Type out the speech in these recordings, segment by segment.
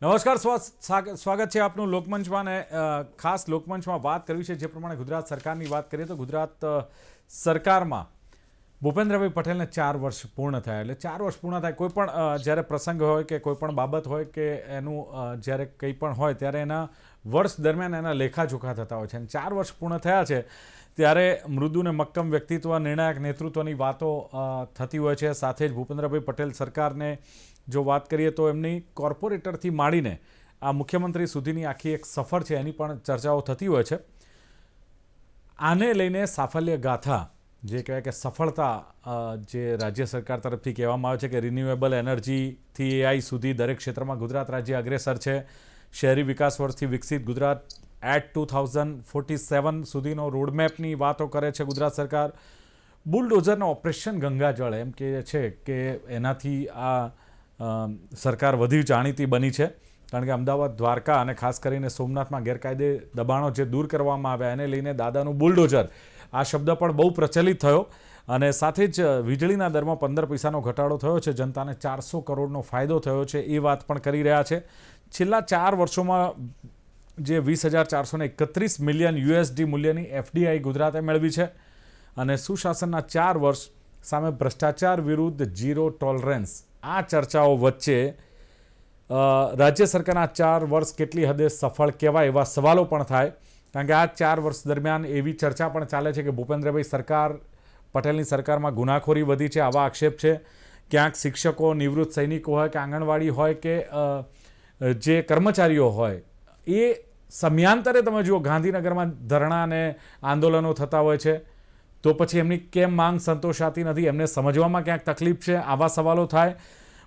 નમસ્કાર, સ્વાગત છે આપનું લોકમંચમાં. ને ખાસ લોકમંચમાં વાત કરવી છે જે પ્રમાણે ગુજરાત સરકારની વાત કરીએ તો ગુજરાત સરકારમાં ભૂપેન્દ્રભાઈ પટેલને 4 વર્ષ પૂર્ણ થયા. એટલે 4 વર્ષ પૂર્ણ થાય, કોઈ પણ જ્યારે પ્રસંગ હોય કે કોઈ પણ બાબત હોય કે એનું જ્યારે કંઈ પણ હોય ત્યારે એના વર્ષ દરમિયાન એના લેખાજોખા થતા હોય છે. અને 4 વર્ષ પૂર્ણ થયા છે ત્યારે મૃદુ ને મક્કમ વ્યક્તિત્વ, નિર્ણાયક નેતૃત્વની વાતો થતી હોય છે. સાથે જ ભૂપેન્દ્રભાઈ પટેલ સરકારને જો વાત કરીએ તો એમની કોર્પોરેટરથી માંડીને આ મુખ્યમંત્રી સુધીની આખી એક સફર છે એની પણ ચર્ચાઓ થતી હોય છે. આને લઈને સાફલ્ય ગાથા જે કહેવાય કે સફળતા જે રાજ્ય સરકાર તરફથી કહેવામાં આવે છે કે રિન્યુએબલ એનર્જીથી એઆઈ સુધી દરેક ક્ષેત્રમાં ગુજરાત રાજ્ય અગ્રેસર છે. શહેરી વિકાસ વર્ષથી વિકસિત ગુજરાત એટ 2047 સુધીનો રોડમેપની વાતો કરે છે ગુજરાત સરકાર. બુલડોઝરના ઓપરેશન ગંગાજળ એમ કે છે કે એનાથી આ સરકાર વધુ જાણીતી બની છે. કારણ કે અમદાવાદ, દ્વારકા અને ખાસ કરીને સોમનાથમાં ગેરકાયદે દબાણો જે દૂર કરવામાં આવ્યા એને લઈને દાદાનું બુલડોઝર આ શબ્દ પણ બહુ પ્રચલિત થયો. અને સાથે જ વીજળીના દરમાં 15 પૈસાનો ઘટાડો થયો છે, જનતાને 400 કરોડનો ફાયદો થયો છે એ વાત પણ કરી રહ્યા છે. છેલ્લા 4 વર્ષોમાં જે 20,431 મિલિયન યુએસડી મૂલ્યની એફડીઆઈ ગુજરાતે મેળવી છે. અને સુશાસનના 4 વર્ષ સામે ભ્રષ્ટાચાર વિરુદ્ધ ઝીરો ટોલરન્સ, આ ચર્ચાઓ વચ્ચે રાજ્ય સરકારના 4 વર્ષ કેટલી હદે સફળ કહેવાય એવા સવાલો પણ થાય. કારણ કે આ 4 વર્ષ દરમિયાન એવી ચર્ચા પણ ચાલે છે કે ભૂપેન્દ્રભાઈ પટેલની સરકારમાં ગુનાખોરી વધી છે, આવા આક્ષેપ છે. ક્યાંક શિક્ષકો, નિવૃત્ત સૈનિકો હોય કે આંગણવાડી હોય કે જે કર્મચારીઓ હોય એ સમયાંતરે તમે જુઓ ગાંધીનગરમાં ધરણા અને આંદોલનો થતા હોય છે, તો પછી એમની કેમ માંગ સંતોષાતી નથી, એમને સમજવામાં ક્યાંક તકલીફ છે, આવા સવાલો થાય.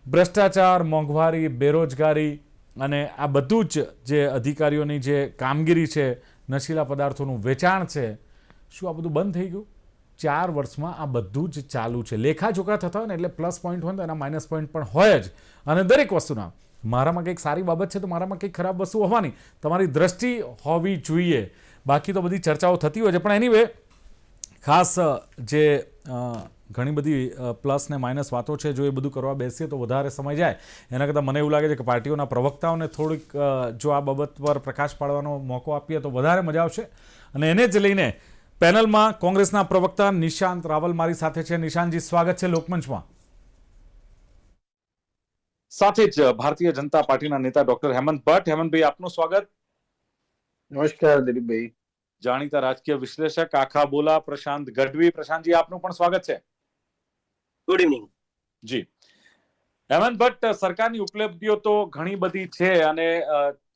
ભ્રષ્ટાચાર, મોંઘવારી, બેરોજગારી અને આ બધું જ જે અધિકારીઓની જે કામગીરી છે, નશીલા પદાર્થોનું વેચાણ છે, શું આ બધું બંધ થઈ ગયું? 4 વર્ષમાં આ બધું જ ચાલુ છે. લેખાજોખા થતા હોય ને એટલે પ્લસ પોઈન્ટ હોય તો એના માઇનસ પોઈન્ટ પણ હોય જ. અને દરેક વસ્તુના મારામાં કંઈક સારી બાબત છે તો મારામાં કંઈક ખરાબ વસ્તુ હોવાની તમારી દ્રષ્ટિ હોવી જોઈએ. બાકી તો બધી ચર્ચાઓ થતી હોય છે. પણ એનીવે ખાસ જે ઘણી બધી પ્લસ ને માઇનસ વાતો છે, જો એ બધું કરવા બેસીએ તો વધારે સમય જાય. એના કરતાં મને એવું લાગે છે કે પાર્ટીઓના પ્રવક્તાઓને થોડીક જો આ બાબત પર પ્રકાશ પાડવાનો મોકો આપીએ તો વધારે મજા આવશે. અને એને જ લઈને પેનલમાં કોંગ્રેસના પ્રવક્તા નિશાંત રાવલ મારી સાથે છે. નિશાંતજી, સ્વાગત છે લોકમંચમાં. સાથે જ ભારતીય જનતા પાર્ટીના નેતા ડોક્ટર હેમંત ભટ્ટ. હેમંતભાઈ, આપનું સ્વાગત. નમસ્કાર દિલીપભાઈ. જાણીતા રાજકીય વિશ્લેષક આખા બોલા પ્રશાંત ગઢવી. પ્રશાંતજી, આપનું પણ સ્વાગત છે. ગુડ ઇવનિંગ જી. હેમંત ભટ્ટ, સરકારની ઉપલબ્ધિઓ તો ઘણી બધી છે અને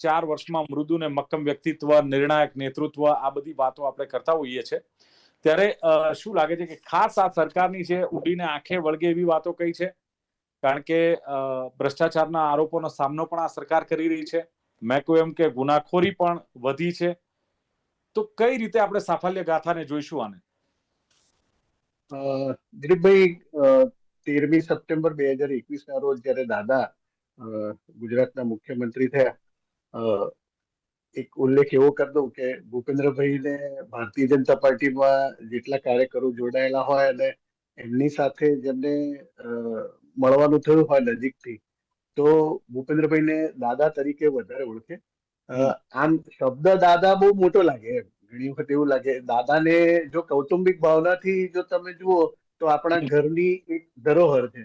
4 વર્ષમાં મૃદુ ને મક્કમ વ્યક્તિત્વ, નિર્ણાયક નેતૃત્વ, આ બધી વાતો આપણે કરતા હોઈએ છીએ. ત્યારે શું લાગે છે કે ખાસ આ સરકારની છે ઉડીને આંખે વળગે એવી વાતો કઈ છે? કારણ કે ભ્રષ્ટાચારના આરોપોનો સામનો પણ આ સરકાર કરી રહી છે. મેં કહ્યું એમ કે ગુનાખોરી પણ વધી છે. તો કઈ રીતે આપણે સાફલ્ય ગાથાને જોઈશું આને? દિલીપભાઈ, 13મી સપ્ટેમ્બર 2021 ના રોજ જયારે દાદા ગુજરાતના મુખ્યમંત્રી થયા, એક ઉલ્લેખ એવો કરી દઉં કે ભૂપેન્દ્રભાઈને ભારતીય જનતા પાર્ટીમાં જેટલા કાર્યકરો જોડાયેલા હોય અને એમની સાથે જેમને મળવાનું થયું હોય નજીકથી, તો ભૂપેન્દ્રભાઈને દાદા તરીકે વધારે ઓળખે. આમ શબ્દ દાદા બહુ મોટો લાગે એમ. ઘણી વખત એવું લાગે દાદાને જો કૌટુંબિક ભાવનાથી જો તમે જુઓ તો આપણા ઘરની એક ધરોહર છે.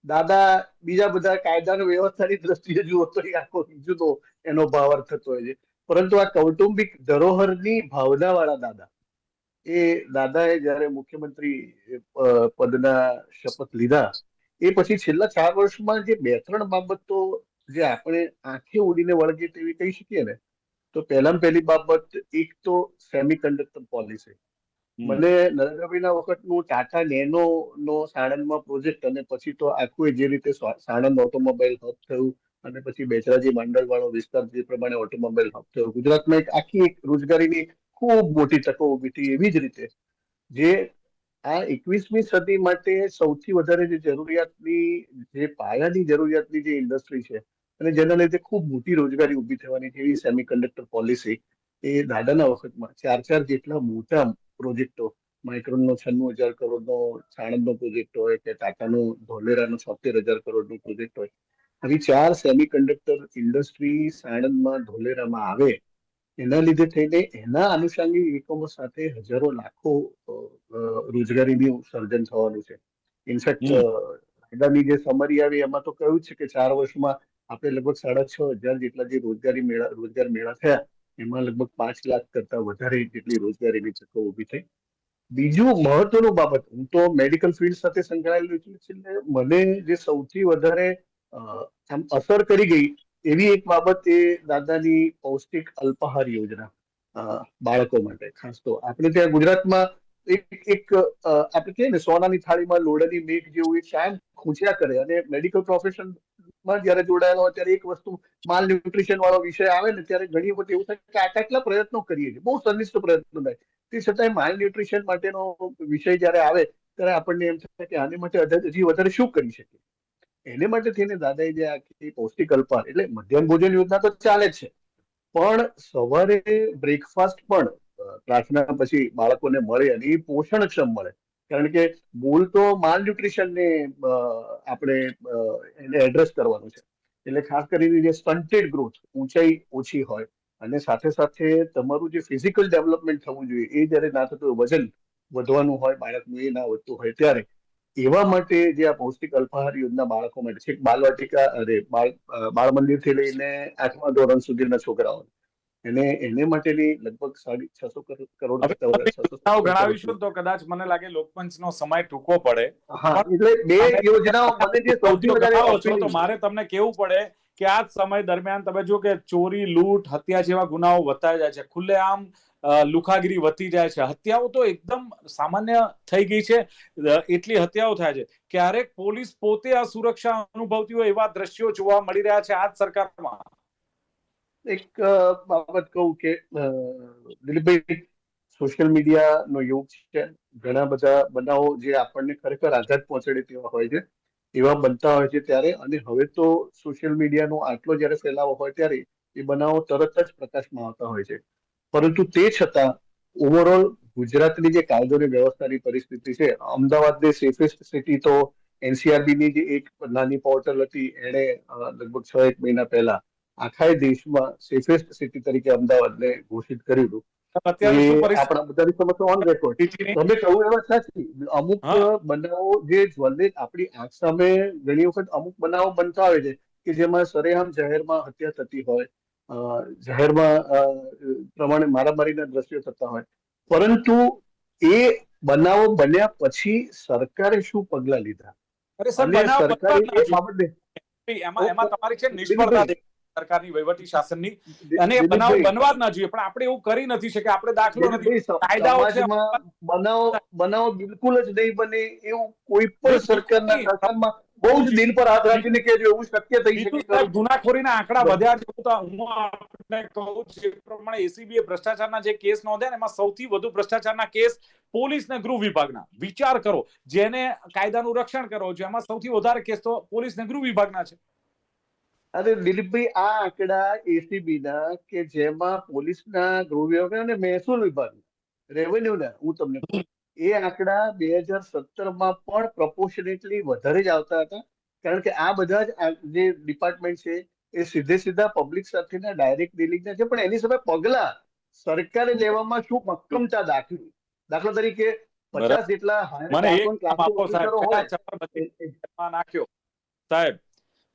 દાદા બીજા બધા કાયદાની વ્યવસ્થાની દ્રષ્ટિએ જુઓ તો આખો જુદો એનો ભાવાર્થ થતો હોય છે. પરંતુ આ કૌટુંબિક ધરોહરની ભાવના વાળા દાદા, એ દાદાએ જયારે મુખ્યમંત્રી પદના શપથ લીધા એ પછી છેલ્લા 4 વર્ષમાં જે 2-3 બાબતો જે આપણે આંખે ઉડીને વળગે તેવી કહી શકીએ ને, તો પહેલી બાબત એક તો સેમી કન્ડક્ટર પોલિસી. મને નરેન્દ્રભાઈના વખતનું ટાટા નેનો નો સાણંદમાં પ્રોજેક્ટ અને પછી તો આખું જે રીતે સાણંદ ઓટોમોબાઈલ હબ થયું અને પછી બેચરાજી માંડલ વાળો વિસ્તાર જે પ્રમાણે ઓટોમોબાઈલ હબ થયો, ગુજરાતમાં એક આખી એક રોજગારીની ખૂબ મોટી તકો ઊભી થઈ. એવી જ રીતે જે આ 21મી સદી માટે સૌથી વધારે જે જરૂરિયાતની, જે પાયાની જરૂરિયાતની જે ઇન્ડસ્ટ્રી છે અને જેના લીધે ખૂબ મોટી રોજગારી ઊભી થવાની છે, એવી સેમી કન્ડક્ટર પોલિસી એ દાદાના વખતમાં 4 જેટલા મોટા પ્રોજેક્ટો, માઇક્રોનનો 96,000 કરોડનો સાણંદનો પ્રોજેક્ટ હોય કે ટાટાનો ધોલેરાનો 76,000 કરોડનો પ્રોજેક્ટ હોય, આવી 4 સેમિકન્ડક્ટર ઇન્ડસ્ટ્રી સાણંદમાં ધોલેરામાં આવે, એના લીધે થઈને એના આનુષંગિક એકમો સાથે હજારો લાખો રોજગારીનું સર્જન થવાનું છે. ઇનફેક્ટ કાયદાની જે સમરી આવી એમાં તો કહ્યું છે કે 4 વર્ષમાં આપણે લગભગ 6,500 જેટલા જે રોજગાર મેળા થયા, એમાં લગભગ 5 લાખ કરતા વધારે જેટલી રોજગારીની તકો ઊભી થઈ. બીજું મહત્વનું બાબત, હું તો મેડિકલ ફિલ્ડ સાથે સંકળાયેલું છું, એટલે મને જે સૌથી વધારે આમ અસર કરી ગઈ એવી એક બાબત એ દાદાની પૌષ્ટિક અલ્પાહાર યોજના, બાળકો માટે ખાસ. તો આપણે ત્યાં ગુજરાતમાં એક આપણે કહીએ ને સોનાની થાળીમાં લોડાની મેઘ જેવું એક કાયમ ખૂંચ્યા કરે, અને મેડિકલ પ્રોફેશનમાં જયારે જોડાયેલા હોય ત્યારે એક વસ્તુ માલ ન્યુટ્રિશન વાળો વિષય આવે ને ત્યારે ઘણી વખત એવું થાય કે આટલા પ્રયત્નો કરીએ છીએ, બહુ સંનિષ્ઠ પ્રયત્નો થાય, તે છતાંય માલ ન્યુટ્રિશન માટેનો વિષય જયારે આવે ત્યારે આપણને એમ થાય કે આની માટે હજી વધારે શું કરી શકીએ. એને માટે થઈને દાદાએ જે આખી પૌષ્ટિક અલ્પાહાર, એટલે મધ્યાહન ભોજન યોજના તો ચાલે જ છે, પણ સવારે બ્રેકફાસ્ટ પણ પ્રાર્થના પછી બાળકોને મળે અને એ પોષણક્ષમ મળે. કારણ કે મૂળ તો માલ ન્યુટ્રિશનને આપણે એને એડ્રેસ કરવાનું છે. એટલે ખાસ કરીને જે સ્ટન્ટેડ ગ્રોથ, ઊંચાઈ ઓછી હોય, અને સાથે સાથે તમારું જે ફિઝિકલ ડેવલપમેન્ટ થવું જોઈએ એ જયારે ના થતું હોય, વજન વધવાનું હોય બાળકનું એ ના વધતું હોય, ત્યારે એવા માટે જે આ પૌષ્ટિક અલ્પાહાર યોજના બાળકો માટે છે, બાલવાટિકા અરે બાળ મંદિર થી લઈને 8મા ધોરણ સુધીના છોકરાઓ, એને માટેની લગભગ 650 કરોડ હવે કરતા વધારે, 670 ગણાવીશું કરોડ. તો કદાચ મને લાગે લોકપંચનો સમય ટૂંકો પડે, હા, પણ એટલે બે તમે યોજનાઓ મને જે સૌથી જો વધારે ગણાવો છો તો અપીલિંગ છે. મારે તમને કેવું પડે કે આ જ સમય દરમિયાન તમે જો કે ચોરી, લૂંટ, હત્યા જેવા ગુનાઓ વધતા જાય છે, ખુલ્લેઆમ લુખાગીરી વધતી જાય છે, હત્યાઓ તો એકદમ સામાન્ય થઈ ગઈ છે, એટલી હત્યાઓ થાય છે. ક્યારેક પોલીસ પોતે અસુરક્ષા અનુભવતી હોય એવા દ્રશ્યો જોવા મળી રહ્યા છે આ જ સરકારમાં. એક બાબત કહું કે દિલીપભાઈ, સોશિયલ મીડિયાનો યુગ છે, ઘણા બધા બનાવો જે આપણને ખરેખર આઘાત પહોંચાડે તેવા હોય છે, એવા બનતા હોય છે ત્યારે. અને હવે તો સોશિયલ મીડિયાનો આટલો જયારે ફેલાવો હોય ત્યારે એ બનાવો તરત જ પ્રકાશમાં આવતા હોય છે. પરંતુ તે છતાં ઓવરઓલ ગુજરાતની જે કાયદોની વ્યવસ્થાની પરિસ્થિતિ છે, અમદાવાદની સેફેસ્ટ સિટી તો એનસીઆરબી ની જે એક નાની પોર્ટલ હતી, એણે લગભગ 6-1 મહિના પહેલા આખા દેશમાં સેફેસ્ટ સિટી તરીકે અમદાવાદને ઘોષિત કર્યું હતું. એ અત્યારે શું આપણા બધાની સમક્ષ ઓન રેકોર્ડ. પરિસ્થિતિ? તમે કહ્યું એવા સાચી, અમુક હા, બનાવો જે જ્વલને આપણી આંખ સામે ઘણી વખત અમુક બનાવો બનતા હોય છે કે જેમાં સરેઆમ જાહેરમાં હત્યા થતી હોય, જાહેરમાં પ્રમાણે મારામારીના દ્રશ્યો થતા હોય, પરંતુ એ બનાવો બન્યા પછી સરકારે શું પગલા લીધા, અરે સર, અને બનાવ બનવા સરકારે જ ના એ બાબતે જોઈએ. એમાં તમારી છે નિષ્ફળતા દિલીપભાઈ, સરકારની વહીવટી શાસનની, અને એ બનાવ દિલીપભાઈ, બનવા જ ના જોઈએ. પણ આપણે એવું કરી નથી શકે, આપણે દાખલો નથી, દિલીપભાઈ, કાયદાઓ છે. સમાજમાં બનાવ બિલકુલ જ નહીં બને એવું કોઈ પણ નહીં, બિલકુલ સરકારના નહીં. શાસનમાં બહુ જ દિલ પર હાથ રાખીને કહેજો, એવું શક્ય થઈ બીજું શકે સાહેબ, ખરું? ગુનાખોરીના આંકડા વધ્યા છે. તો હું આપને કહું છું એ પ્રમાણે એસીબીએ ભ્રષ્ટાચારના જે કેસ નોંધ્યા ને એમાં સૌથી વધુ ભ્રષ્ટાચારના કેસ પોલીસ ને ગૃહ વિભાગના. વિચાર કરો, જેને કાયદાનું રક્ષણ કરો છો એમાં સૌથી વધારે કેસ તો પોલીસ ને ગૃહ વિભાગના છે. અરે દિલીપભાઈ, આ આંકડા એસીબી ના, કે જેમાં પોલીસના, ગૃહ વિભાગ અને મહેસૂલ વિભાગ, રેવન્યુના, હું તમને કહું, એ આંકડા 2017માં પણ પ્રપોર્શનેટલી વધારે જ આવતા હતા. કારણ કે આ બધા જ જે ડિપાર્ટમેન્ટ છે એ સીધા પબ્લિક સાથેના ડાયરેક્ટ ડીલિંગના છે, પણ એની સામે પગલા સરકારે લેવામાં શું મક્કમતા દાખવી. દાખલા તરીકે બરાબર, 50 જેટલા હાયર મને ક્લાસ એક 1 નામ ક્લાસ 2 આપો સાહેબ, ઓફિસરો કયા હોય. ચપરબંધી નાખ્યો સાહેબ?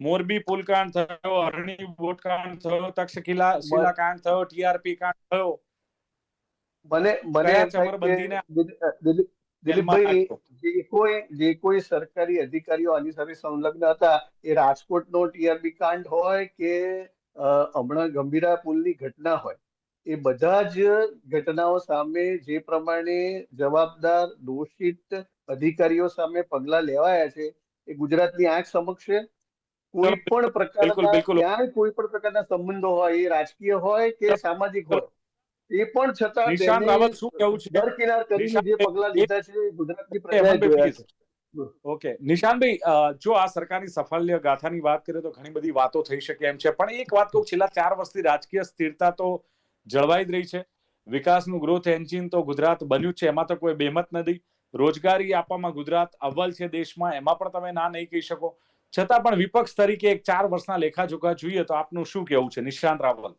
મોરબી પુલકાંડ થયો, અરણી બોટકાંડ થયો, તક્ષશિલા શિલાકાંડ થયો, ટીઆરપી કાંડ થયો, મને કયા એમ થાય કે ચપરબંધીને જેલમાં દિલીપભાઈ, નાખ્યો? જે કોઈ સરકારી અધિકારીઓ આની સાથે સંલગ્ન હતા, એ રાજકોટનો ટીઆરપી કાંડ હોય કે હમણાં ગંભીરા પુલની ઘટના હોય, એ બધા જ ઘટનાઓ સામે જે પ્રમાણે જવાબદાર દોષિત અધિકારીઓ સામે પગલા લેવાયા છે, એ ગુજરાતની આંખ સમક્ષ છે. ચલો, કોઈ પણ બિલકુલ પ્રકારના બિલકુલ. ક્યાંય કોઈ પણ પ્રકારના સંબંધો હોય, એ રાજકીય હોય કે સામાજિક ચલો, હોય, એ પણ છતાં નિશાંત તેને રાવત શું કેવું છે? દરકિનાર કરીને જે પગલા નિશાંત લીધા છે, ગુજરાતની પ્રજાએ હેમંતભાઈ જોયા પ્લીઝ. છે. ઓકે નિશાંતભાઈ, જો આ સરકારની સફળ ગાથાની વાત કરીએ તો ઘણી બધી વાતો થઈ શકે એમ છે, પણ એક વાત કહું, છેલ્લા 4 વર્ષથી રાજકીય સ્થિરતા તો જળવાઈ જ રહી છે. વિકાસનું ગ્રોથ એન્જિન તો ગુજરાત બન્યું છે, એમાં તો કોઈ બેમત નથી. રોજગારી આપવામાં ગુજરાત અવ્વલ છે દેશમાં, એમાં પણ તમે ના નહીં કહી શકો. છતાં પણ વિપક્ષ તરીકે એક 4 વર્ષના લેખાજોખા જોઈએ તો આપનું શું કહેવું છે, નિશાંત રાવલ?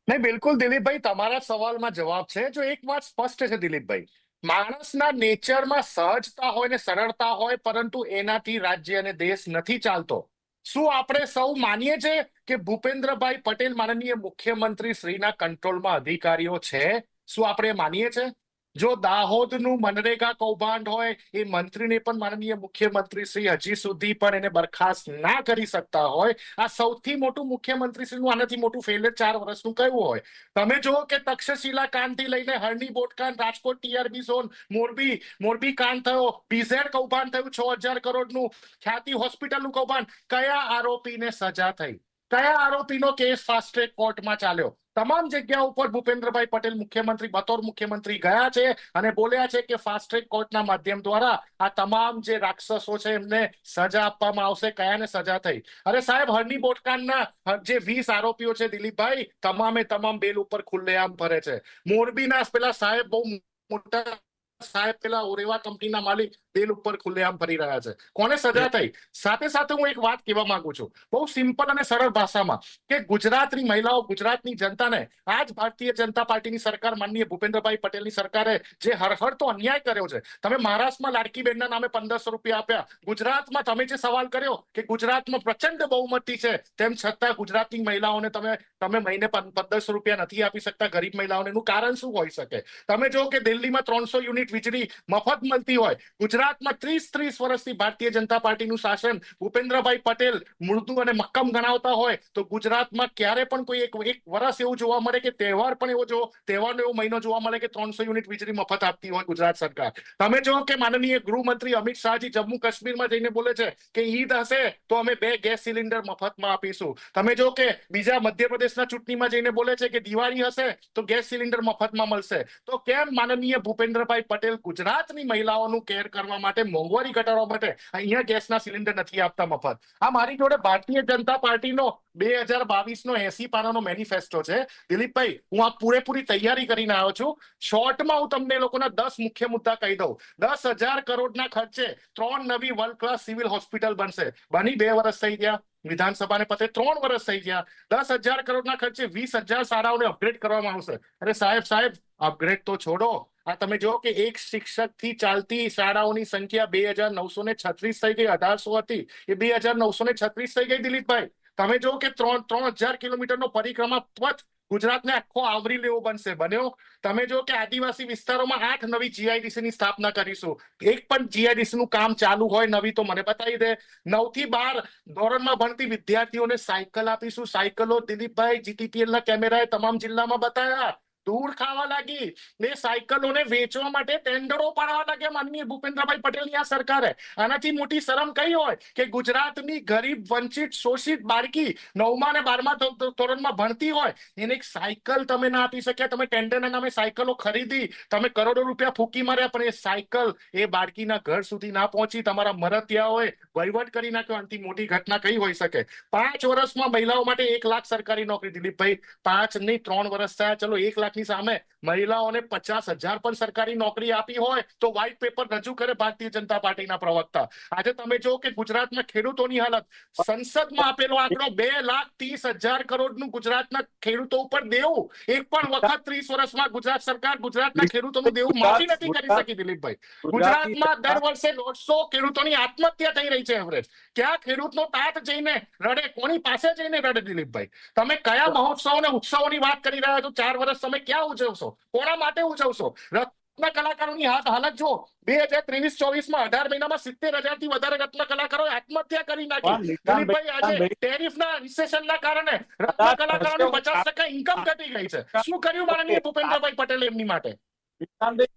નહીં, બિલકુલ દિલીપભાઈ, તમારા સવાલમાં જવાબ છે. જો એક વાત સ્પષ્ટ છે દિલીપભાઈ, માણસના નેચરમાં સહજતા હોય ને સરળતા હોય, પરંતુ એનાથી રાજ્ય અને દેશ નથી ચાલતો. શું આપણે સૌ માનીએ છીએ કે ભૂપેન્દ્રભાઈ પટેલ માનનીય મુખ્યમંત્રી શ્રીના કંટ્રોલમાં અધિકારીઓ છે? શું આપણે માનીએ છીએ? જો દાહોદનું મનરેગા કૌભાંડ હોય, એ મંત્રીને પણ માનનીય મુખ્યમંત્રી શ્રી હજી સુધી પણ એને બરખાસ્ત ના કરી શકતા હોય, આ સૌથી મોટું મુખ્યમંત્રી શ્રીનું આનાથી મોટું ફેલિયર 4 વર્ષનું કયું હોય? તમે જુઓ કે તક્ષશિલા કાંડથી લઈને હરણી બોટકાંડ, રાજકોટ ટીઆરબી ઝોન, મોરબી કાંડ થયો, પીઝેડ કૌભાંડ થયું, 6000 કરોડનું, ખ્યાતિ હોસ્પિટલનું કૌભાંડ, કયા આરોપીને સજા થઈ? કયા આરોપીનો કેસ ફાસ્ટ ટ્રેક કોર્ટમાં ચાલ્યો? તમામ જગ્યા ઉપર ભૂપેન્દ્રભાઈ પટેલ મુખ્યમંત્રી બતૌર મુખ્યમંત્રી ગયા છે અને બોલ્યા છે કે ફાસ્ટ ટ્રેક કોર્ટના માધ્યમ દ્વારા આ તમામ જે રાક્ષસો છે એમને સજા આપવામાં આવશે. કયાને સજા થઈ? અરે સાહેબ, હરણી બોટકાંડના જે 20 આરોપીઓ છે દિલીપભાઈ, તમામે તમામ બેલ ઉપર ખુલ્લેઆમ ફરે છે. મોરબીના પેલા સાહેબ, બહુ મોટા સાહેબ, પેલા ઓરેવા કંપનીના માલિક, બેલ ઉપર ખુલ્લેઆમ ફરી રહ્યા છે. કોને સજા થઈ? સાથે સાથે હું એક વાત કહેવા માંગુ છું, બહુ સિમ્પલ અને સરળ ભાષામાં, કે ગુજરાતની મહિલાઓ, ગુજરાતની જનતાને આજ ભારતીય જનતા પાર્ટીની સરકાર, માનનીય ભૂપેન્દ્રભાઈ પટેલની સરકારે જે હરહરતો અન્યાય કર્યો છે. તમે મહારાષ્ટ્રમાં લાડકી બહેનના નામે 1500 રૂપિયા આપ્યા. ગુજરાતમાં તમે જે સવાલ કર્યો કે ગુજરાતમાં પ્રચંડ બહુમતી છે, તેમ છતાં ગુજરાતની મહિલાઓને તમે મહિને 1500 રૂપિયા નથી આપી શકતા ગરીબ મહિલાઓને. એનું કારણ શું હોઈ શકે? તમે જો કે દિલ્હીમાં 300 યુનિટ વીજળી મફત મળતી હોય, ગુજરાતમાં 30 વર્ષથી ભારતીય જનતા પાર્ટીનું શાસન ભૂપેન્દ્રભાઈ પટેલ મૃદુ અને મક્કમ ગણાવતા હોય, તો ગુજરાતમાં ક્યારે પણ કોઈ એક વર્ષ એવું જોવા મળે કે તહેવારનો એવો મહિનો જોવા મળે કે 300 યુનિટ વીજળી મફત આપતી હોય ગુજરાત સરકાર? તમે જો કે માનનીય ગૃહમંત્રી અમિત શાહજી જમ્મુ કાશ્મીરમાં જઈને બોલે છે કે ઈદ હશે તો અમે 2 ગેસ સિલિન્ડર મફતમાં આપીશું. તમે જો કે બીજા મધ્યપ્રદેશના ચૂંટણીમાં જઈને બોલે છે કે દિવાળી હશે તો ગેસ સિલિન્ડર મફતમાં મળશે. તો કેમ માનનીય ભૂપેન્દ્રભાઈ પટેલ ગુજરાતની મહિલાઓનું કેર કરવા માટે, મોંઘવારી ઘટાડવા માટે અહીંયા ગેસના સિલિન્ડર નથી આપતા મફત? આ મારી જોડે ભારતીય જનતા પાર્ટીનો 2022નો 80 પાનાનો મેનિફેસ્ટો છે દિલીપભાઈ. હું આ પૂરેપૂરી તૈયારી કરીને આવ્યો છું. શોર્ટમાં હું તમને એ લોકોના 10 મુખ્ય મુદ્દા કહી દઉં. 10,000 કરોડના ખર્ચે 3 નવી વર્લ્ડ ક્લાસ સિવિલ હોસ્પિટલ બનશે. બની 2 વર્ષ થઈ ગયા, વિધાનસભાને પતે 3 વર્ષ થઈ ગયા. 10,000 કરોડના ખર્ચે 20,000 શાળાઓને અપગ્રેડ કરવામાં આવશે. અરે સાહેબ, અપગ્રેડ તો છોડો, આ તમે જો કે એક શિક્ષક થી ચાલતી શાળાઓની સંખ્યા 2,936 થઈ ગઈ. 1800 હતી, એ 2,936 થઈ ગઈ દિલીપભાઈ. તમે જો કે 3,000 કિલોમીટરનો પરિક્રમા પથ ગુજરાતને આખો આવરી લેવો બન્યો. તમે જો કે આદિવાસી વિસ્તારોમાં 8 નવી જીઆઈડીસી ની સ્થાપના કરીશું. એક પણ જીઆઈડીસી નું કામ ચાલુ હોય નવી તો મને બતાવી દે. 9 થી 12 ધોરણમાં ભણતી વિદ્યાર્થીઓને સાયકલ આપીશું. સાયકલો દિલીપભાઈ જીટીપીએલ ના કેમેરાએ તમામ જિલ્લામાં બતાવ્યા. ધૂળ ખાવા લાગી. એ સાયકલોને વેચવા માટે ટેન્ડરો પાડવા લાગ્યા માનનીય ભૂપેન્દ્રભાઈ પટેલની આ સરકારે. આનાથી મોટી શરમ કઈ હોય કે ગુજરાતની ગરીબ, વંચિત, શોષિત બાળકી 9મા અને 12મા ધોરણમાં ભણતી હોય, એને એક સાયકલ તમે ના આપી શક્યા. તમે ટેન્ડરના નામે સાયકલો ખરીદી, તમે કરોડો રૂપિયા ફૂંકી માર્યા, પણ એ સાયકલ એ બાળકીના ઘર સુધી ના પહોંચી. તમારા મરતિયાઓએ વહીવટ કરી નાખ્યો. આનાથી મોટી ઘટના કઈ હોઈ શકે? 5 વર્ષમાં મહિલાઓ માટે 1 લાખ સરકારી નોકરી દિલીપભાઈ. 5 નહીં 3 વર્ષ થયા, ચલો 1 લાખ ની સામે મહિલાઓને 50,000 પણ સરકારી નોકરી આપી હોય તો વ્હાઇટ પેપર રજૂ કરે ભારતીય જનતા પાર્ટીના પ્રવક્તા. આજે તમે જો કે ગુજરાતના ખેડૂતોની હાલત, સંસદમાં આપેલો આંકડો 2,30,000 કરોડનું ગુજરાતના ખેડૂતો ઉપર દેવું. એક પણ વખત 30 વર્ષમાં ગુજરાત સરકાર ગુજરાતના ખેડૂતોનું દેવું માફી નથી કરી શકી દિલીપભાઈ. ગુજરાતમાં દર વર્ષે 150 ખેડૂતોની આત્મહત્યા થઈ રહી છે એવરેજ. ક્યાં ખેડૂતનો તાત જઈને રડે, કોની પાસે જઈને રડે દિલીપભાઈ? તમે કયા મહોત્સવ અને ઉત્સવોની વાત કરી રહ્યા છો? 4 વર્ષ તમે ક્યાં ઉજવશો? કોના માટે ઉજવશો? રત્ન કલાકારોની હાલત જો 2023-24માં 18 મહિનામાં 70,000 થી વધારે રત્ન કલાકારોએ આત્મહત્યા કરી નાખી. દિલીપભાઈ, આજે ટેરિફના રિસેશનના કારણે રત્ન કલાકારોની 50% ઇન્કમ ઘટી ગઈ છે. શું કર્યું માનનીય ભૂપેન્દ્રભાઈ પટેલે એમની માટે?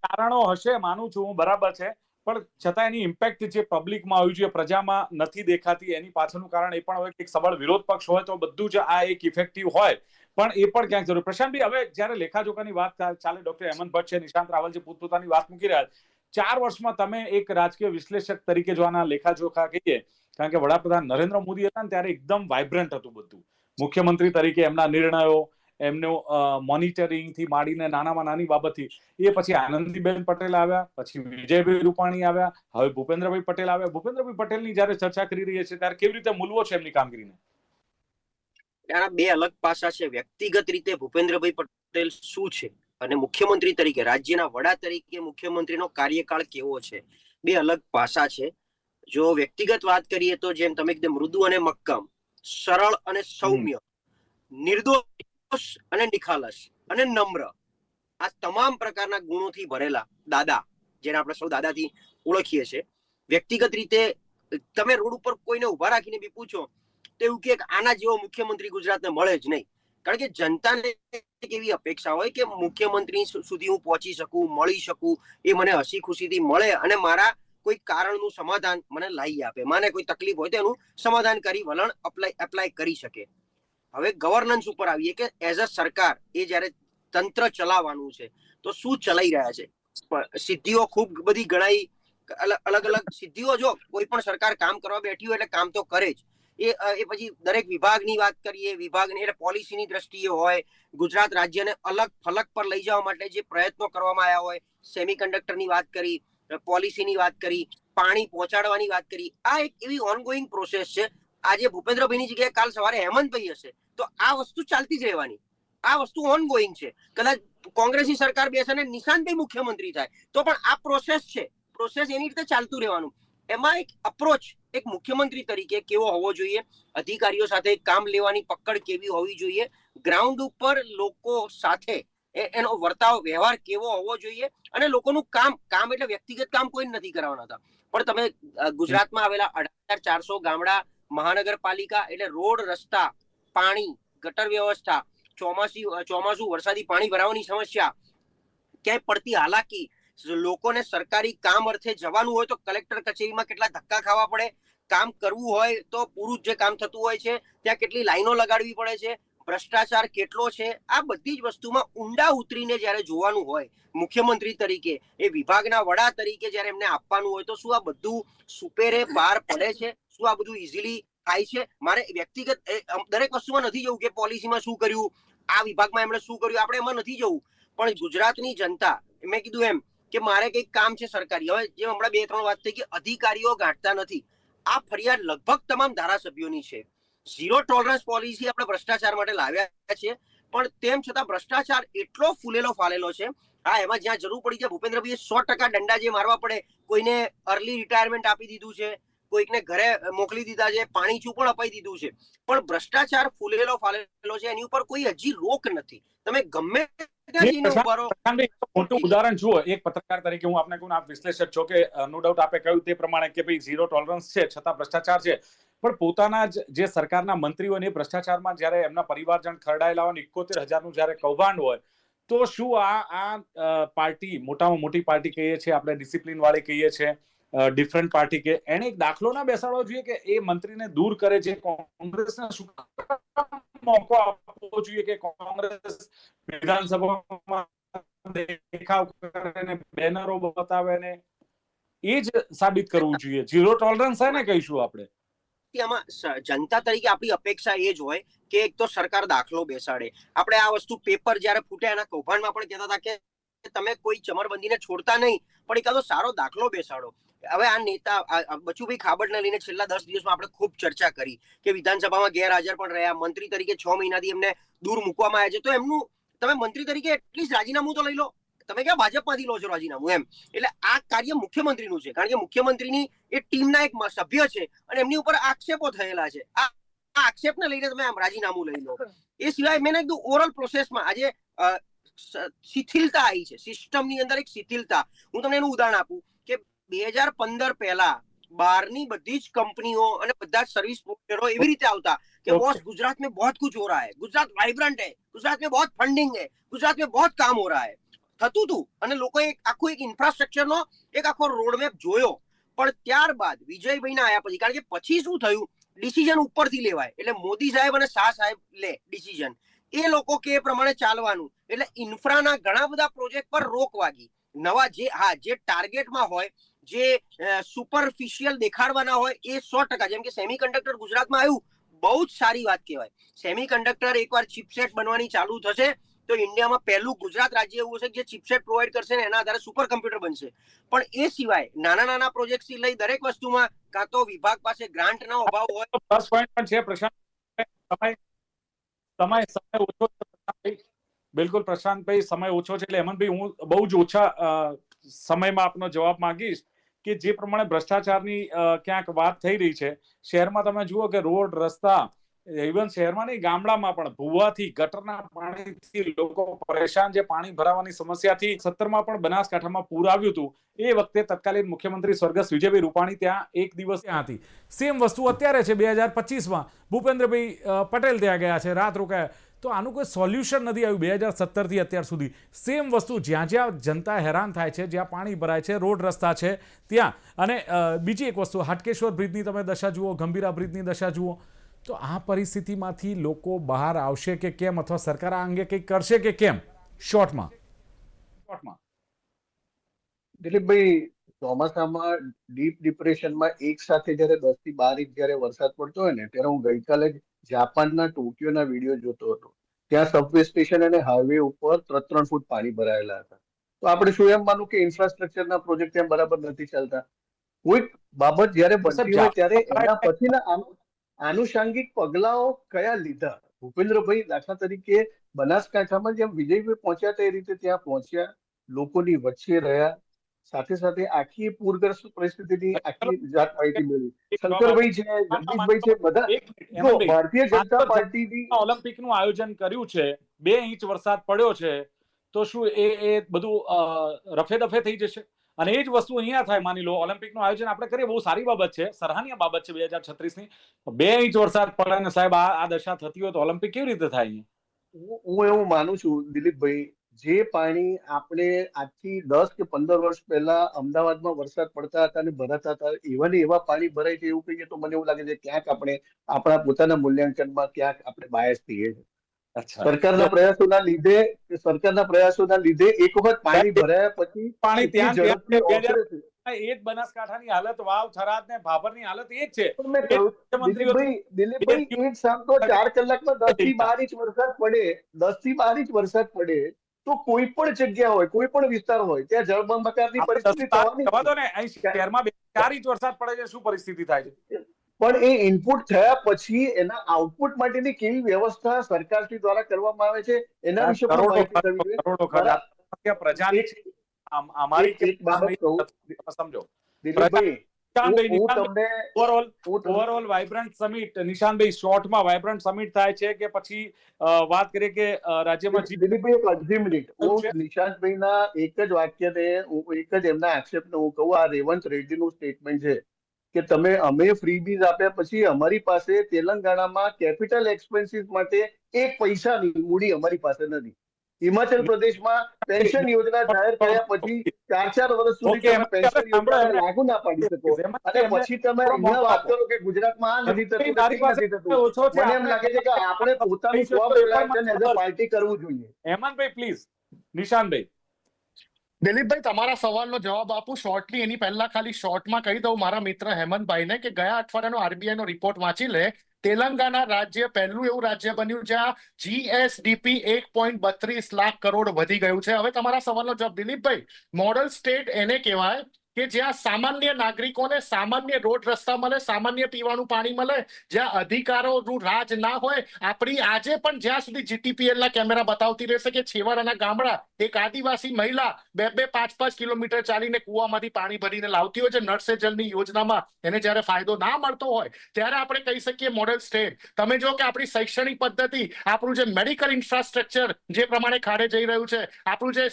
કારણો હશે, માનું છું હું, બરાબર છે, પણ છતાં એની ઇમ્પેક્ટ જે પબ્લિકમાં આવ્યું છે, પ્રજામાં નથી દેખાતી. એની પાછળનું કારણ એ પણ હોય કે એક સબળ વિરોધ પક્ષ હોય તો બધું જ આ એક ઇફેક્ટિવ હોય, પણ એ પણ ક્યાંક જરૂર. પ્રશાંતભાઈ, હવે જ્યારે લેખાજોખાની વાત ચાલે, ડોક્ટર હેમંત ભટ્ટ છે, નિશાંત રાવલ છે, પોતપોતાની વાત મૂકી રહ્યા. 4 વર્ષમાં તમે એક રાજકીય વિશ્લેષક તરીકે જો આના લેખાજોખા કહીએ, કારણ કે વડાપ્રધાન નરેન્દ્ર મોદી હતા ને ત્યારે એકદમ વાઇબ્રન્ટ હતું બધું. મુખ્યમંત્રી તરીકે એમના નિર્ણયો, એમનું મોનિટરિંગ થી માંડીને નાનામાં નાની બાબતથી, એ પછી આનંદીબેન પટેલ આવ્યા, પછી વિજયભાઈ રૂપાણી આવ્યા, હવે ભૂપેન્દ્રભાઈ પટેલ આવ્યા. ભૂપેન્દ્રભાઈ પટેલની જયારે ચર્ચા કરી રહ્યા છે ત્યારે કેવી રીતે મૂલવો છે એમની કામગીરીને? આના બે અલગ પાસા છે. વ્યક્તિગત રીતે ભૂપેન્દ્રભાઈ પટેલ શું છે અને મુખ્યમંત્રી તરીકે, રાજ્યના વડા તરીકે મુખ્યમંત્રીનો કાર્યકાળ કેવો છે, બે અલગ પાસા છે. જો વ્યક્તિગત વાત કરીએ તો જેમ તમે એકદમ મૃદુ અને મક્કમ, સરળ અને સૌમ્ય, નિર્દોષ અને નિખાલસ અને નમ્ર, આ તમામ પ્રકારના ગુણોથી ભરેલા દાદા, જેને આપણે સૌ દાદાથી ઓળખીએ છીએ. વ્યક્તિગત રીતે તમે રોડ ઉપર કોઈને ઉભા રાખીને બી પૂછો તો એવું કે આના જેવો મુખ્યમંત્રી ગુજરાતને મળે જ નહીં. કારણ કે જનતાને એવી અપેક્ષા હોય કે મુખ્યમંત્રી સુધી હું પહોંચી શકું, મળી શકું, એ મને હસી ખુશીથી મળે અને મારા કોઈ કારણનું સમાધાન મને લાવી આપે, મને કોઈ તકલીફ હોય તો એનું સમાધાન કરી વલણ એપ્લાય કરી શકે. હવે ગવર્નન્સ ઉપર આવીએ કે એઝ અ સરકાર એ જ્યારે તંત્ર ચલાવવાનું છે તો શું ચલાવી રહ્યા છે. સિદ્ધિઓ ખૂબ બધી ગણાઈ, અલગ અલગ સિદ્ધિઓ. જો કોઈ પણ સરકાર કામ કરવા બેઠી હોય એટલે કામ તો કરે જ. એ પછી દરેક વિભાગની વાત કરીએ, વિભાગની એટલે પોલિસીની દ્રષ્ટિએ હોય, ગુજરાત રાજ્યને અલગ ફલક પર લઈ જવા માટે જે પ્રયત્નો કરવામાં આવ્યા હોય, સેમિકન્ડક્ટરની વાત કરી, પોલિસીની વાત કરી, પાણી પહોંચાડવાની વાત કરી, આ એક એવી ઓનગોઈંગ પ્રોસેસ છે. આજે ભૂપેન્દ્રભાઈની જગ્યાએ કાલ સવારે હેમંતભાઈ હશે તો આ વસ્તુ ચાલતી જ રહેવાની. આ વસ્તુ ઓનગોઈંગ છે. કદાચ કોંગ્રેસની સરકાર બેસે અને નિશાંતભાઈ મુખ્યમંત્રી થાય તો પણ આ પ્રોસેસ છે, પ્રોસેસ એની રીતે ચાલતું રહેવાનું. એમાં એક અપ્રોચ એક મુખ્યમંત્રી તરીકે કેવો હોવો જોઈએ, અધિકારીઓ સાથે કામ લેવાની પકડ કેવી હોવી જોઈએ, ગ્રાઉન્ડ ઉપર લોકો સાથે એનો વર્તાવ વ્યવહાર કેવો હોવો જોઈએ, અને લોકોનું કામ એટલે વ્યક્તિગત કામ કોઈ નથી કરાવવાના. પણ તમે ગુજરાતમાં આવેલા 18,400 ગામડા, મહાનગરપાલિકા એટલે રોડ, રસ્તા, પાણી, ગટર વ્યવસ્થા, ચોમાસું વરસાદી પાણી ભરાવાની સમસ્યા, ક્યાંય પડતી હાલાકી, લોકોને સરકારી કામ અર્થે જવાનું હોય તો કલેક્ટર કચેરીમાં કેટલા ધક્કા ખાવા પડે, કામ કરવું હોય તો પૂરું જે કામ થતું હોય છે ત્યાં કેટલી લાઈનો લગાડવી પડે છે, ભ્રષ્ટાચાર કેટલો છે. આ બધી જ વસ્તુમાં ઊંડા ઉતરીને જ્યારે જોવાનું હોય મુખ્યમંત્રી તરીકે, એ વિભાગના વડા તરીકે જ્યારે એમને આપવાનું હોય તો શું આ બધું સુપેરે પાર પડે છે? શું આ બધું ઇઝીલી થાય છે? મારે વ્યક્તિગત દરેક વસ્તુમાં નથી જવું કે પોલિસીમાં શું કર્યું, આ વિભાગમાં એમણે શું કર્યું, આપણે એમાં નથી જવું. પણ ગુજરાતની જનતા, મેં કીધું એમ કે મારે કંઈક કામ છે સરકારી, હવે જે હમણાં 2-3 વાત થઈ કે અધિકારીઓ ગાંઠતા નથી, આ ફરિયાદ લગભગ તમામ ધારાસભ્યોની છે. ઝીરો ટોલરન્સ પોલિસી આપણે ભ્રષ્ટાચાર માટે લાવ્યા છે, પણ તેમ છતાં ભ્રષ્ટાચાર એટલો ફૂલેલો ફાલેલો છે. હા, એમાં જ્યાં જરૂર પડી છે ભૂપેન્દ્રભાઈએ 100% દંડા જે મારવા પડે, કોઈને અર્લી રિટાયરમેન્ટ આપી દીધું છે, કોઈકને ઘરે મોકલી દીધા છે, પાણી ચૂ પણ અપાઈ દીધું છે, પણ ભ્રષ્ટાચાર ફૂલેલો ફાલેલો છે, એની ઉપર કોઈ હજી રોક નથી. તમે ગમે ત્યાં જઈને ઉભા રહો. મોટું ઉદાહરણ જુઓ, એક પત્રકાર તરીકે હું આપને કહું, આપ વિશ્લેષક છો કે નો ડાઉટ આપે કહ્યું તે પ્રમાણે કે ભાઈ ઝીરો ટોલરન્સ છે છતાં ભ્રષ્ટાચાર છે, પણ પોતાના જે સરકારના મંત્રીઓને ભ્રષ્ટાચારમાં જ્યારે એમના પરિવારજન ખરડાયેલા હોય, 71,000નું જ્યારે કૌભાંડ હોય, તો શું આ પાર્ટી, મોટામાં મોટી પાર્ટી કહીએ છીએ આપણે, ડિસિપ્લિન વાળી કહીએ છીએ, ડિફરન્ટ પાર્ટી કે એને એક દાખલો ના બેસાડવો જોઈએ કે એ મંત્રીને દૂર કરે છે? કોંગ્રેસને શું મોકો આપવો જોઈએ કે કોંગ્રેસ વિધાનસભામાં દેખાવ કરે ને બેનરો બતાવે ને એ જ સાબિત કરવું જોઈએ? ઝીરો ટોલરન્સ છે ને કહીશું આપણે. આમાં જનતા તરીકે આપણી અપેક્ષા એ જ હોય કે એક તો સરકાર દાખલો બેસાડે. આપણે આ વસ્તુ પેપર જ્યારે ફૂટ્યા એના કૌભાંડમાં પણ કહેતા હતા કે તમે કોઈ ચમરબંધીને છોડતા નહીં, પણ એકાદો સારો દાખલો બેસાડો. હવે આ નેતા બચુભાઈ ખાબડને લઈને છેલ્લા 10 દિવસમાં આપણે ખૂબ ચર્ચા કરી કે વિધાનસભામાં ગેરહાજર પણ રહ્યા, મંત્રી તરીકે 6 મહિનાથી એમને દૂર મૂકવામાં આવ્યા છે, તો એમનું તમે મંત્રી તરીકે એટલીસ્ટ રાજીનામું તો લઈ લો. તમે ક્યાં ભાજપમાંથી લો છો રાજીનામું એમ? એટલે આ કાર્ય મુખ્યમંત્રીનું છે, કારણ કે મુખ્યમંત્રીની એ ટીમના એક સભ્ય છે અને એમની ઉપર આક્ષેપો થયેલા છે. આ આક્ષેપને લઈને તમે આમ રાજીનામું લઈ લો. એ સિવાય મેં કીધું ઓવરઓલ પ્રોસેસમાં આજે શિથિલતા આવી છે, સિસ્ટમની અંદર એક શિથિલતા. હું તમને એનું ઉદાહરણ આપું કે 2015 પહેલા બહારની બધી જ કંપનીઓ અને બધા જ સર્વિસ પ્રોવાઈડરો એવી રીતે આવતા કે બોસ ગુજરાત में बहुत कुछ हो रहा है, गुजरात वाइब्रेंट है, गुजरात में बहुत फंडिंग है, गुजरात में बहुत काम हो रहा है, થતું હતું અને લોકોએ આખું એક ઇન્ફ્રાસ્ટ્રક્ચરનો એક આખો રોડમેપ જોયો. પણ ત્યારબાદ વિજયભાઈના આયા પછી, કારણ કે પછી શું થયું, ડિસિઝન ઉપરથી લેવાય, એટલે મોદી સાહેબ અને શાહ સાહેબ લે ડિસિઝન, એ લોકો કે પ્રમાણે ચાલવાનું, એટલે ઇન્ફ્રાના ઘણા બધા પ્રોજેક્ટ પર રોક વાગી. નવા જે ટાર્ગેટમાં હોય, જે સુપરફિશિયલ દેખાડવાના હોય એ 100%, જેમ કે સેમિકન્ડક્ટર ગુજરાતમાં આવ્યું, બહુ જ સારી વાત કહેવાય. સેમિકન્ડક્ટર એકવાર ચિપસેટ બનવાની ચાલુ થશે તો ઇન્ડિયામાં પહેલું ગુજરાત રાજ્ય એવું છે કે જે ચિપસેટ પ્રોવાઈડ કરશે ને એના આધારે સુપર કમ્પ્યુટર બનશે. પણ એ સિવાય નાના પ્રોજેક્ટ થી લઈ દરેક વસ્તુમાં કાં તો વિભાગ પાસે ગ્રાન્ટનો અભાવ હોય. પ્લસ પોઈન્ટ પણ છે પ્રશાંત. સમય ઓછો છે. બિલકુલ પ્રશાંતભાઈ, સમય ઓછો છે એટલે હેમંતભાઈ હું બહુ જ ઓછા સમયમાં આપનો જવાબ માંગીશ કે જે પ્રમાણે ભ્રષ્ટાચારની ક્યાંક વાત થઈ રહી છે, શહેરમાં તમે જુઓ કે રોડ રસ્તા, ઇવન શહેરમાં નહીં ગામડામાં પણ ભૂવાથી ગટરના પાણીથી લોકો પરેશાન છે. પાણી ભરાવાની સમસ્યાથી 17માં પણ બનાસકાંઠામાં પૂર આવ્યું હતું. એ વખતે તત્કાલીન મુખ્યમંત્રી સ્વર્ગસ્થ વિજયભાઈ રૂપાણી ત્યાં એક દિવસ ત્યાં હતી. સેમ વસ્તુ અત્યારે છે 2025માં ભૂપેન્દ્રભાઈ પટેલ ત્યાં ગયા છે, રાત રોકાયા. તો આનું કોઈ સોલ્યુશન નથી આવ્યું 2017 થી અત્યાર સુધી. સેમ વસ્તુ જ્યાં જ્યાં જનતા હેરાન થાય છે, જ્યાં પાણી ભરાય છે, રોડ રસ્તા છે ત્યાં. અને બીજી એક વસ્તુ, હાટકેશ્વર બ્રિજની તમે દશા જુઓ, ગંભીરા બ્રિજની દશા જુઓ. તો આ પરિસ્થિતિમાંથી લોકો બહાર આવશે કે કેમ, અથવા સરકાર આ અંગે કંઈક કરશે કે કેમ? શોર્ટમાં દિલીપભાઈ, ચોમાસામાં ડીપ ડિપ્રેશનમાં એક સાથે જયારે 10 થી 12 ઇંચ જયારે વરસાદ પડતો હોય ને, ત્યારે હું ગઈકાલે જ જાપાનના ટોક્યોના વિડીયો જોતો હતો. ત્યાં સબવે સ્ટેશન અને હાઈવે ઉપર 3 ફૂટ પાણી ભરાયેલા હતા. તો આપણે શું એમ માનું કે ઇન્ફ્રાસ્ટ્રક્ચરના પ્રોજેક્ટ ત્યાં બરાબર નથી ચાલતા? કોઈક બાબત જયારે બનતી હોય ત્યારે એના પછીના આનુષાંગિક પગલાઓ કયા લીધા? ભૂપેન્દ્રભાઈ દાખલા તરીકે બનાસકાંઠામાં જેમ વિજયભાઈ પહોંચ્યા તે રીતે ત્યાં પહોંચ્યા, લોકોની વચ્ચે રહ્યા, સાથે સાથે આખી પૂરગ્રસ્ત પરિસ્થિતિની આખી જાત માહિતી મેળવી. શંકરભાઈ છે, જગદીશભાઈ છે, બધા જો ભારતીય જનતા પાર્ટીની ઓલિમ્પિકનું આયોજન કર્યું છે, 2 ઇંચ વરસાદ પડ્યો છે, તો શું એ બધું રફે દફે થઈ જશે? અને એ જ વસ્તુ અહીંયા થાય. માની લો ઓલિમ્પિકનું આયોજન આપણે કરીએ, બહુ સારી બાબત છે, સરાહનીય બાબત છે 2036ની. 2 ઇંચ વરસાદ પડે અને સાહેબ આ દશા થતી હોય તો ઓલિમ્પિક કેવી રીતે થાય? હું એવું માનું છું દિલીપભાઈ, જે પાણી આપણે આજથી 10 કે 15 વર્ષ પહેલા અમદાવાદમાં વરસાદ પડતા હતા અને ભરાતા હતા, એવા ને એવા પાણી ભરાય છે એવું કહીએ તો મને એવું લાગે છે ક્યાંક આપણે આપણા પોતાના મૂલ્યાંકનમાં ક્યાંક આપણે બાયસ થઈએ છીએ. સરકારના પ્રયાસોના લીધે એક વખત પાણી ભરાયા પછી પાણી ત્યાં ઝડપથી ઓસરે છે. એ જ બનાસકાંઠાની હાલત, વાવ, થરાદ ને ભાભરની હાલત એ જ છે. પણ મેં કહ્યું દિલીપભાઈ, એક સામ તો 4 કલાકમાં 10 થી 12 ઇંચ વરસાદ પડે, 10 થી 12 ઇંચ વરસાદ પડે તો કોઈ પણ જગ્યા હોય, કોઈ પણ વિસ્તાર હોય, ત્યાં જળબંબાકારની પરિસ્થિતિ થવાની જવા દો ને. અહીં શહેરમાં 4 ઇંચ વરસાદ પડે છે, શું પરિસ્થિતિ થાય છે? પણ એ ઇનપુટ થયા પછી એના આઉટપુટ માટેની કેવી વ્યવસ્થા સરકારશ્રી દ્વારા કરવામાં આવે છે એના વિશે પણ માહિતી કરવી જોઈએ. પ્રજાની એક બાબત કહું સમજો દિલીપભાઈ, હું તમને ઓવરઓલ વાઇબ્રન્ટ સમિટ, નિશાનભાઈ, શોર્ટમાં વાઇબ્રન્ટ સમિટ થાય છે કે પછી વાત કરીએ કે રાજ્યમાં દિલીપભાઈ એક અડધી મિનિટ હું નિશાંતભાઈના એક જ વાક્યને, એક જ એમના આક્ષેપને હું કહું. આ રેવંત રેડ્ડીનું સ્ટેટમેન્ટ છે કે અમે ફ્રીબીઝ આપ્યા પછી અમારી પાસે તેલંગાણામાં કેપિટલ એક્સપેન્સીસ માટે 1 પૈસાની મૂડી અમારી પાસે નથી. હિમાચલ પ્રદેશમાં પેન્શન યોજના જાહેર કર્યા પછી 4 વર્ષ સુધી તમે પેન્શન યોજના લાગુ ના પાડી શકો અને પછી તમે અહીંયા વાત કરો કે ગુજરાતમાં આ નથી થતું, નથી થતું. મને એમ લાગે છે કે આપણે પોતાનું સ્વ-મૂલ્યાંકન એઝ અ પાર્ટી કરવું જોઈએ. હેમંતભાઈ પ્લીઝ. નિશાંતભાઈ, દિલીપભાઈ, તમારા સવાલનો જવાબ આપું શોર્ટલી. એની પહેલા ખાલી શોર્ટમાં કહી દઉં મારા મિત્ર હેમંતભાઈને કે ગયા અઠવાડિયાનો આરબીઆઈ નો રિપોર્ટ વાંચી લે. તેલંગાના રાજ્ય પહેલું એવું રાજ્ય બન્યું જ્યાં જીએસડીપી 1.32 લાખ કરોડ વધી ગયું છે. હવે તમારા સવાલનો જવાબ દિલીપભાઈ, મોડલ સ્ટેટ એને કહેવાય કે જ્યાં સામાન્ય નાગરિકોને સામાન્ય રોડ રસ્તા મળે, સામાન્ય પીવાનું પાણી મળે, જ્યાં અધિકારોનું રાજ ના હોય. આપણી આજે પણ જ્યાં સુધી જીટીપીએલ ના કેમેરા બતાવતી રહેશે કે છેવાડાના ગામડા એક આદિવાસી મહિલા 2-5 કિલોમીટર ચાલીને કુવામાંથી પાણી ભરીને લાવતી હોય છે નળ સે જલની યોજનામાં, એને જ્યારે ફાયદો ના મળતો હોય ત્યારે આપણે કહી શકીએ મોડેલ સ્ટેટ. તમે જો કે આપણી શૈક્ષણિક પદ્ધતિ, આપણું જે મેડિકલ ઇન્ફ્રાસ્ટ્રક્ચર જે પ્રમાણે ખાડે જઈ રહ્યું છે, આપણું જે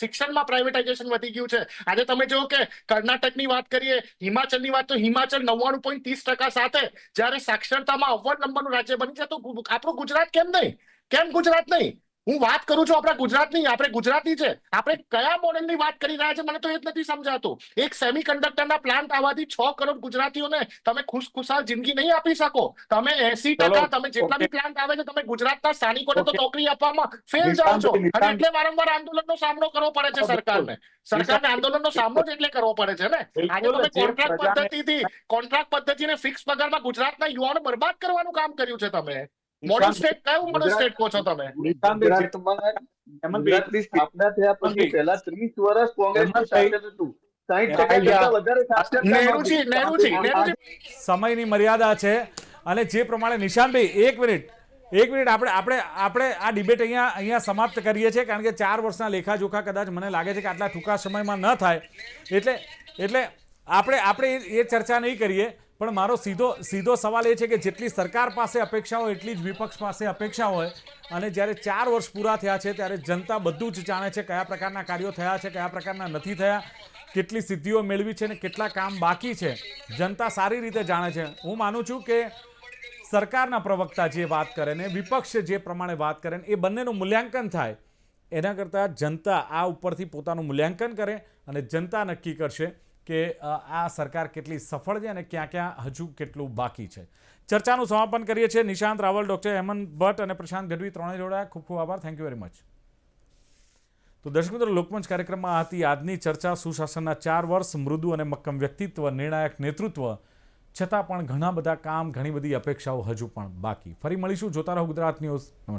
શિક્ષણમાં પ્રાઇવેટાઇઝેશન વધી ગયું છે. આજે તમે જો કે કર્ણાટકની વાત કરીએ, હિમાચલની વાત, તો હિમાચલ 99.30% સાથે જ્યારે સાક્ષરતામાં અવ્વલ નંબરનું રાજ્ય બની છે, તો આપણું ગુજરાત કેમ નહીં? કેમ ગુજરાત નહીં? હું વાત કરું છું આપણા ગુજરાતની, આપણે ગુજરાતી છે, આપણે કયા મોડેલની વાત કરી રહ્યા છે મને તો એ જ નથી સમજાતું. એક સેમિકન્ડક્ટરના પ્લાન્ટ આવવાથી 6 કરોડ ગુજરાતીઓને તમે ખુશખુશાલ જિંદગી નહીં આપી શકો. તમે 80% તમે જેટલા બી પ્લાન્ટ આવે છે તમે ગુજરાતના સ્થાનિકોને તો નોકરી આપવામાં ફેલ જાઓ છો, અને એટલે વારંવાર આંદોલનનો સામનો કરવો પડે છે સરકારને. સરકારને આંદોલનનો સામનો જ એટલે કરવો પડે છે ને. આજે તમે કોન્ટ્રાક્ટ પદ્ધતિને ફિક્સ પગારમાં ગુજરાતના યુવાનો બરબાદ કરવાનું કામ કર્યું છે તમે. મોડલ સ્ટેટ કયું મોડલ સ્ટેટ કહો છો તમે? ગુજરાતની સ્થાપના થયા પછી પહેલા 30 વર્ષ કોંગ્રેસનું શાસન હતું. 60% કરતા વધારે નેહરુજી સમયની મર્યાદા છે. અને જે પ્રમાણે નિશાંતભાઈ એક મિનિટ આપણે આ ડિબેટ અહીંયા સમાપ્ત કરીએ છીએ, કારણ કે 4 વર્ષના લેખાજોખા કદાચ મને લાગે છે કે આટલા ટૂંકા સમયમાં ન થાય, એટલે આપણે એ ચર્ચા નહીં કરીએ. પણ મારો સીધો સવાલ એ છે કે જેટલી સરકાર પાસે અપેક્ષા હોય એટલી જ વિપક્ષ પાસે અપેક્ષા હોય, અને જ્યારે 4 વર્ષ પૂરા થયા છે ત્યારે જનતા બધું જ જાણે છે, કયા પ્રકારના કાર્યો થયા છે, કયા પ્રકારના નથી થયા, કેટલી સિદ્ધિઓ મેળવી છે અને કેટલા કામ બાકી છે, જનતા સારી રીતે જાણે છે. હું માનું છું કે સરકારના પ્રવક્તા જે વાત કરે ને વિપક્ષ જે પ્રમાણે વાત કરે એ બંનેનું મૂલ્યાંકન થાય, એના કરતાં જનતા આ ઉપરથી પોતાનું મૂલ્યાંકન કરે અને જનતા નક્કી કરશે કે આ સરકાર કેટલી સફળ છે અને ક્યાં ક્યાં હજુ કેટલું બાકી છે. ચર્ચાનું સમાપન કરીએ છીએ. નિશાંત રાવલ, ડૉક્ટર હેમંત ભટ્ટ અને પ્રશાંત ગઢવી ત્રણેય જોડાયા. ખૂબ ખૂબ આભાર. Thank you very much. તો દર્શક મિત્રો, લોકમંચ કાર્યક્રમમાં હતી આજની ચર્ચા. સુશાસનના 4 વર્ષ, મૃદુ અને મક્કમ વ્યક્તિત્વ, નિર્ણાયક નેતૃત્વ, છતાં પણ ઘણા બધા કામ, ઘણી બધી અપેક્ષાઓ હજુ પણ બાકી. ફરી મળીશું. જોતા રહો ગુજરાત ન્યૂઝ. નમસ્કાર.